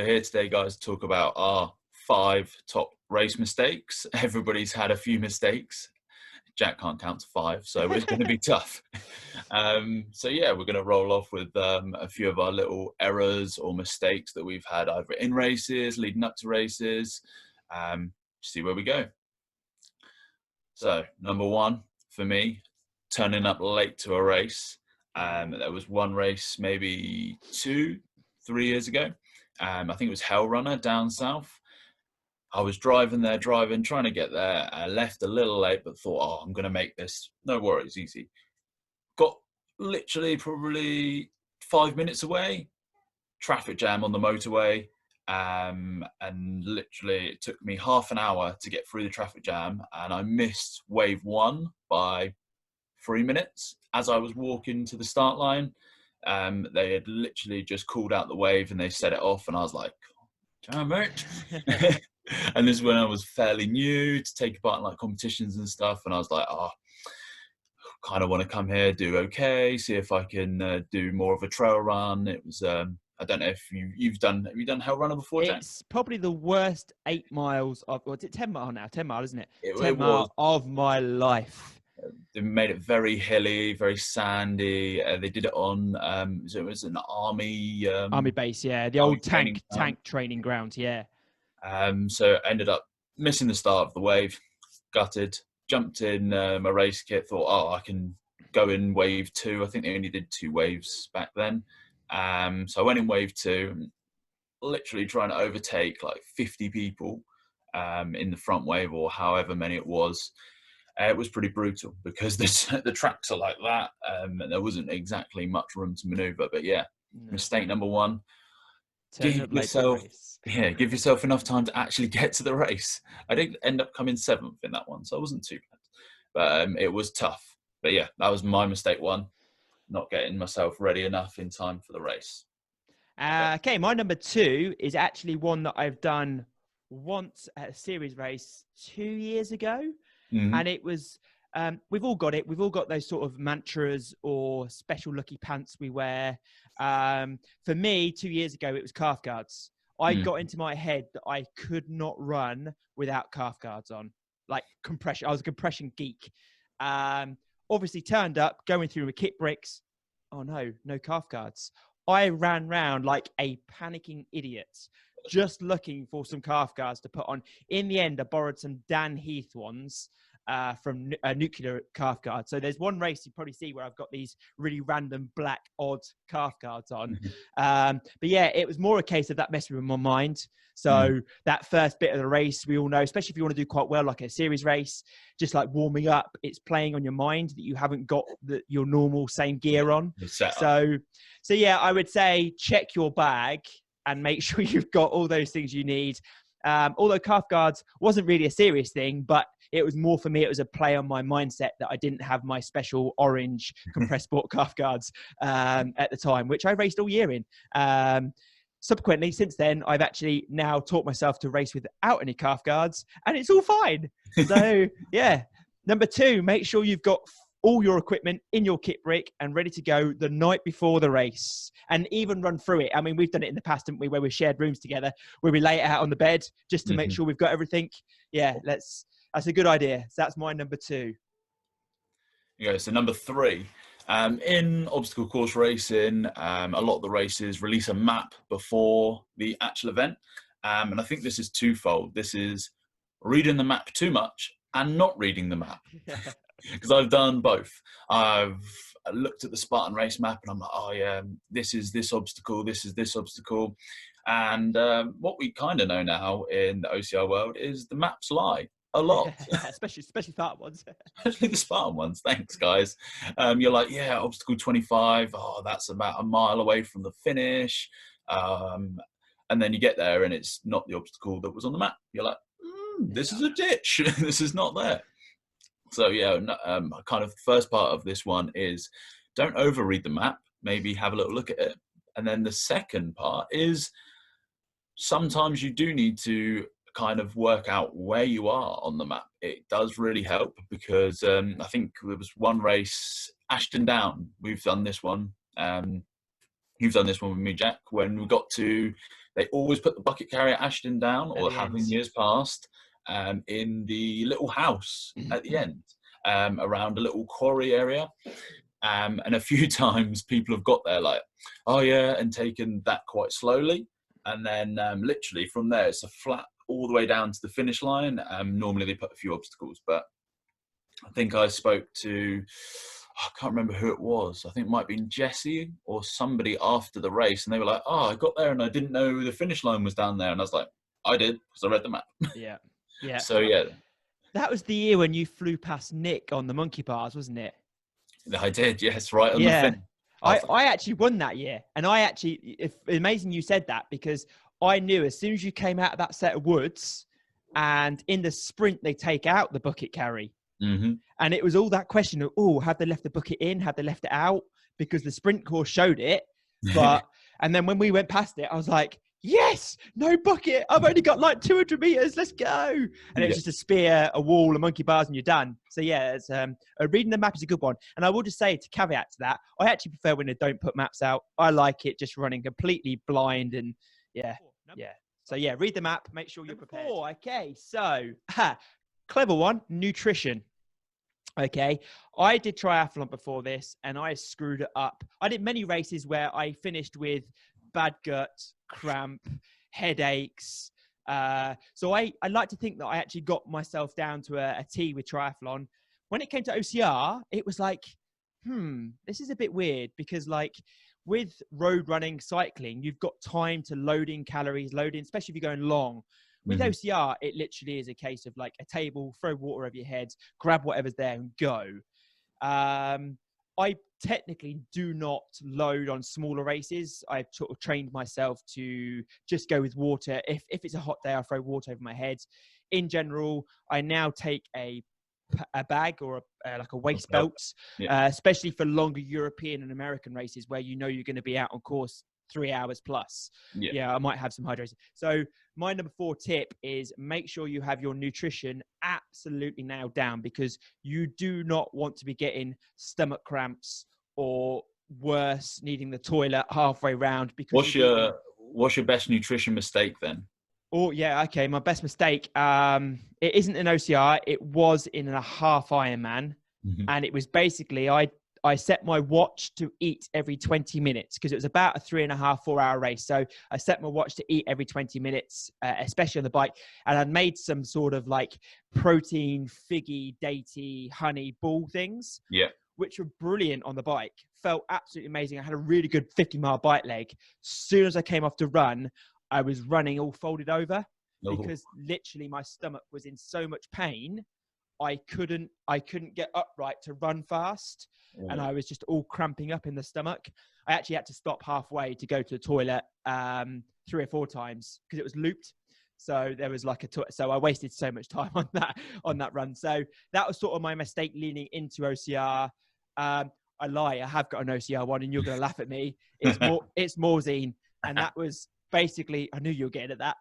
we're here today, guys, to talk about our 5 top race mistakes. Everybody's had a few mistakes. Jack can't count to 5, so it's going to be tough. So yeah, we're going to roll off with a few of our little errors or mistakes that we've had either in races, leading up to races. See where we go. So number 1 for me, turning up late to a race. There was one race maybe 2-3 years ago. I think it was Hell Runner down south. I was driving, trying to get there. I left a little late, but thought, oh, I'm going to make this. No worries, easy. Got literally probably 5 minutes away, traffic jam on the motorway. And literally it took me half an hour to get through the traffic jam. And I missed wave 1 by 3 minutes. As I was walking to the start line, they had literally just called out the wave and they set it off. And I was like, damn it. And this is when I was fairly new to take part in like competitions and stuff. And I was like, oh, kind of want to come here, do okay, see if I can do more of a trail run. It was, I don't know if have you done Hell Runner before, Jack? It's probably the worst 8 miles of, or is it 10 mile now? 10 mile, isn't it? 10 It mile was of my life. They made it very hilly, very sandy. They did it on, so it was an army base, yeah. The old tank training ground, yeah. So I ended up missing the start of the wave, gutted, jumped in my race kit, thought, oh, I can go in wave 2. I think they only did 2 waves back then. So I went in wave 2, literally trying to overtake like 50 people in the front wave or however many it was. It was pretty brutal because the tracks are like that. And there wasn't exactly much room to maneuver. But yeah, mistake number 1. Give yourself enough time to actually get to the race. I did end up coming 7th in that one, so I wasn't too bad. But it was tough. But yeah, that was my mistake 1, not getting myself ready enough in time for the race. Okay, my number 2 is actually one that I've done once at a series race 2 years ago. Mm-hmm. And it was, we've all got it. We've all got those sort of mantras or special lucky pants we wear. For me, 2 years ago, it was calf guards. I got into my head that I could not run without calf guards on, like compression. I was a compression geek. Obviously turned up, going through my kit bricks. Oh no calf guards. I ran round like a panicking idiot, just looking for some calf guards to put on. In the end, I borrowed some Dan Heath ones from Nuclear calf guards. So there's one race you probably see where I've got these really random black odd calf guards on. But yeah, it was more a case of that messing with my mind. So that first bit of the race, we all know, especially if you want to do quite well, like a series race, just like warming up, it's playing on your mind that you haven't got your normal same gear on. So yeah, I would say check your bag and make sure you've got all those things you need. Although calf guards wasn't really a serious thing, but it was more for me, it was a play on my mindset that I didn't have my special orange compressed sport calf guards at the time, which I raced all year in. Subsequently, since then, I've actually now taught myself to race without any calf guards, and it's all fine. So yeah, number 2, make sure you've got all your equipment in your kit brick and ready to go the night before the race, and even run through it. I mean, we've done it in the past, haven't we, where we've shared rooms together, where we lay it out on the bed just to make sure we've got everything. Yeah, that's a good idea. So that's my number 2. Yeah, so number 3, in obstacle course racing, a lot of the races release a map before the actual event. And I think this is twofold. This is reading the map too much and not reading the map. Because I've done both. I've looked at the Spartan race map and I'm like, oh yeah, this is this obstacle, this is this obstacle. And what we kind of know now in the OCR world is the maps lie a lot. especially Spartan ones. Especially the Spartan ones. Thanks, guys. You're like, yeah, obstacle 25. Oh, that's about a mile away from the finish. And then you get there and it's not the obstacle that was on the map. You're like, this is a ditch. This is not there. So yeah, kind of the first part of this one is don't overread the map, maybe have a little look at it. And then the second part is sometimes you do need to kind of work out where you are on the map. It does really help because I think there was one race, Ashton Down, we've done this one. You've done this one with me, Jack, when we got to they always put the bucket carrier Ashton down, At or the have end. in years past, in the little house at the end, around a little quarry area. And a few times people have got there like, oh yeah, and taken that quite slowly. And then literally from there, it's a flat all the way down to the finish line. Normally they put a few obstacles, but I think I spoke to, I can't remember who it was. I think it might have been Jesse or somebody after the race. And they were like, oh, I got there and I didn't know the finish line was down there. And I was like, I did, because I read the map. Yeah. Yeah. So yeah, That was the year when you flew past Nick on the monkey bars, wasn't it? I did. Yes, right on the Yeah. finish. I actually won that year. And I actually, it's amazing you said that, because I knew as soon as you came out of that set of woods, and in the sprint, they take out the bucket carry. Mm-hmm. And it was all that question of, oh, have they left the bucket in? Have they left it out? Because the sprint course showed it. But, and then when we went past it, I was like, yes, no bucket. I've only got like 200 meters. Let's go. And it's just a spear, a wall, a monkey bars, and you're done. So yeah, it's, reading the map is a good one. And I will just say, to caveat to that, I actually prefer when they don't put maps out. I like it just running completely blind, and yeah. So yeah, read the map. Make sure you're prepared. Okay, so clever one, nutrition. Okay, I did triathlon before this and I screwed it up. I did many races where I finished with bad gut, cramp, headaches. So I like to think that I actually got myself down to a T with triathlon. When it came to OCR, it was like, this is a bit weird, because like with road running, cycling, you've got time to load in calories, especially if you're going long. With OCR, it literally is a case of like a table, throw water over your head, grab whatever's there and go. I technically do not load on smaller races. I've sort of trained myself to just go with water. If it's a hot day, I'll throw water over my head. In general, I now take a bag or like a waist belt, especially for longer European and American races where you know you're going to be out on course 3 hours plus. I might have some hydration. So my number 4 tip is make sure you have your nutrition absolutely nailed down, because you do not want to be getting stomach cramps or worse, needing the toilet halfway round. Because what's your best nutrition mistake then? Oh yeah, okay. My best mistake. It isn't an OCR. It was in a half Ironman, and it was basically I set my watch to eat every 20 minutes because it was about a 3.5, 4 hour race. So I set my watch to eat every 20 minutes, especially on the bike. And I'd made some sort of like protein, figgy, datey, honey ball things, which were brilliant on the bike. Felt absolutely amazing. I had a really good 50-mile bike leg. As soon as I came off to run, I was running all folded over because literally my stomach was in so much pain. I couldn't get upright to run fast, and I was just all cramping up in the stomach. I actually had to stop halfway to go to the toilet 3 or 4 times because it was looped. So there was like so I wasted so much time on that run. So that was sort of my mistake leaning into OCR. I lie, I have got an OCR one, and you're going to laugh at me. It's Morzine, and that was basically, I knew you were getting at that.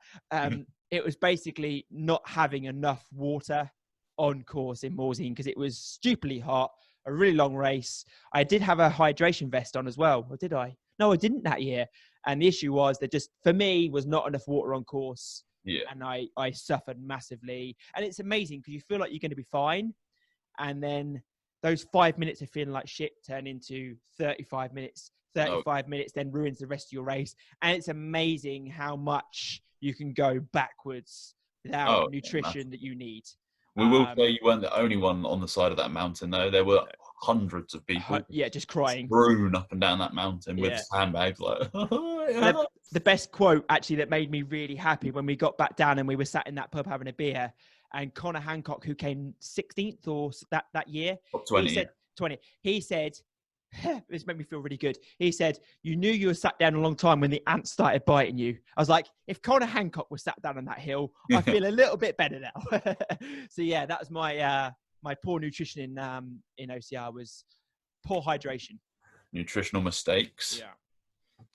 It was basically not having enough water on course in Morzine because it was stupidly hot, a really long race. I did have a hydration vest on as well, or did I? No, I didn't that year. And the issue was there just, for me, was not enough water on course. And I suffered massively. And it's amazing because you feel like you're going to be fine. And then those 5 minutes of feeling like shit turn into 35 minutes. 35 minutes then ruins the rest of your race. And it's amazing how much you can go backwards without nutrition that you need. We will say you weren't the only one on the side of that mountain, though. There were hundreds of people. Just crying. Strewn up and down that mountain with sandbags. Like, the best quote, actually, that made me really happy when we got back down and we were sat in that pub having a beer, and Connor Hancock, who came 16th or that year, top 20, he said, 20. He said, this made me feel really good. He said, you knew you were sat down a long time when the ants started biting you. I was like, if Connor Hancock was sat down on that hill, I feel a little bit better now. So yeah, that was my my poor nutrition in OCR was poor hydration. Nutritional mistakes. Yeah.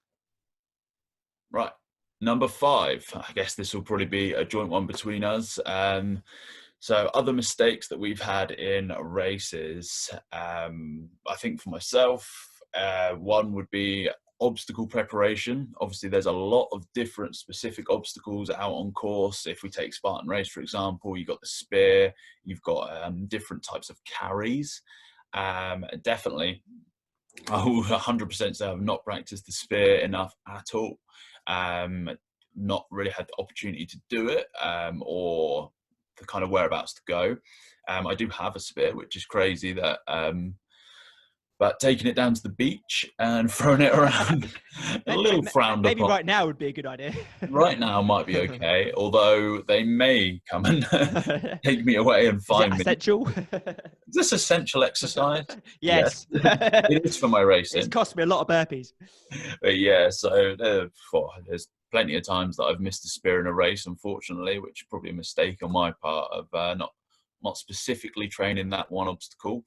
Right. Number 5. I guess this will probably be a joint one between us. So other mistakes that we've had in races, I think for myself, one would be obstacle preparation. Obviously, there's a lot of different specific obstacles out on course. If we take Spartan Race, for example, you've got the spear, you've got different types of carries. Definitely, I will 100% say I've not practiced the spear enough at all. Not really had the opportunity to do it, or the kind of whereabouts to go. I do have a spear, which is crazy that but taking it down to the beach and throwing it around, a little frowned maybe upon. right now would be a good idea. Right now might be okay, although they may come and take me away and find me. Is it essential? Is this essential exercise? Yes. It is for my racing. It's cost me a lot of burpees. But yeah, so there's plenty of times that I've missed a spear in a race, unfortunately, which is probably a mistake on my part of not specifically training that one obstacle.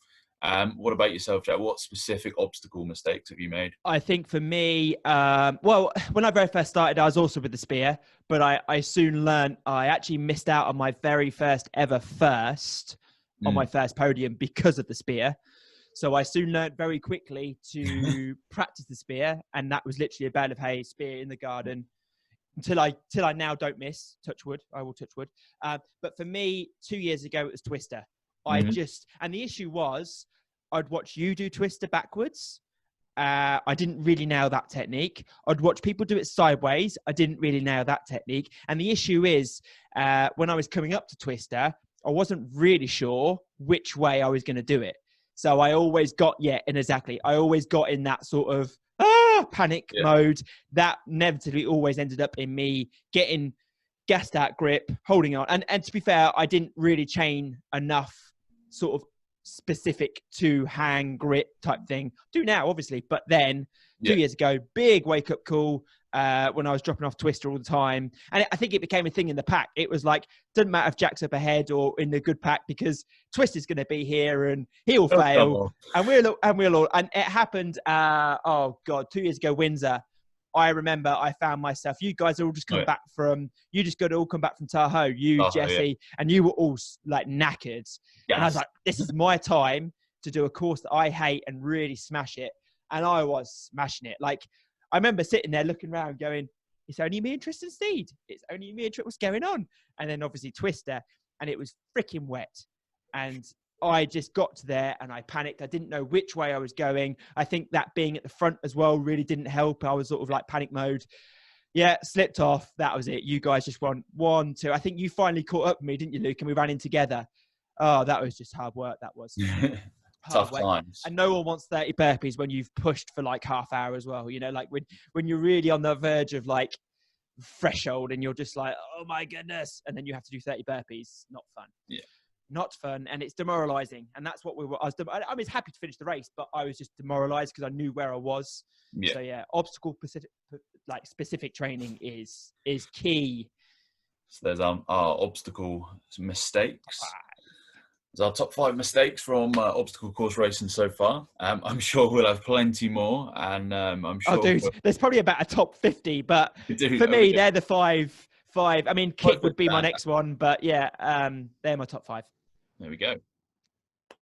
What about yourself, Jack? What specific obstacle mistakes have you made? I think for me, well, when I very first started, I was also with the spear, but I soon learned I actually missed out on my very first ever on my first podium because of the spear. So I soon learned very quickly to practice the spear, and that was literally a bale of hay, spear in the garden, until I now don't miss. Touch wood, I will touch wood. But for me, 2 years ago, it was Twister. And the issue was, I'd watch you do Twister backwards. I didn't really nail that technique. I'd watch people do it sideways. I didn't really nail that technique. And the issue is, when I was coming up to Twister, I wasn't really sure which way I was going to do it. So I always got, I always got in that sort of panic mode. That inevitably always ended up in me getting gassed out grip, holding on. And to be fair, I didn't really chain enough sort of specific to hang grip type thing. Do now, obviously, but then 2 years ago, big wake up call when I was dropping off Twister all the time. And I think it became a thing in the pack. It was like, doesn't matter if Jack's up ahead or in the good pack, because Twister's going to be here and he'll fail. And it happened, 2 years ago, Windsor. I remember I found myself, you guys are all just come back from, you just got to all come back from Tahoe, Jesse, and you were all like knackered. Yes. And I was like, this is my time to do a course that I hate and really smash it. And I was smashing it. Like, I remember sitting there looking around going, it's only me and Tristan Steed. It's only me and Tristan. What's going on? And then obviously Twister, and it was freaking wet. And I just got to there and I panicked. I didn't know which way I was going. I think that being at the front as well really didn't help. I was sort of like panic mode. Yeah, slipped off. That was it. You guys just won 1, 2. I think you finally caught up with me, didn't you, Luke? And we ran in together. Oh, that was just hard work. That was tough times. And no one wants 30 burpees when you've pushed for like half hour as well. You know, like when you're really on the verge of like threshold and you're just like, oh my goodness. And then you have to do 30 burpees. Not fun. Yeah. Not fun, and it's demoralizing, and that's what I was happy to finish the race, but I was just demoralized because I knew where I was. So obstacle specific training is key. So there's our obstacle mistakes. There's our top 5 mistakes from obstacle course racing so far. I'm sure we'll have plenty more, and I'm sure there's probably about a top 50, but for me they're the five. I mean, Kit would be my next one, but they're my top 5. There we go.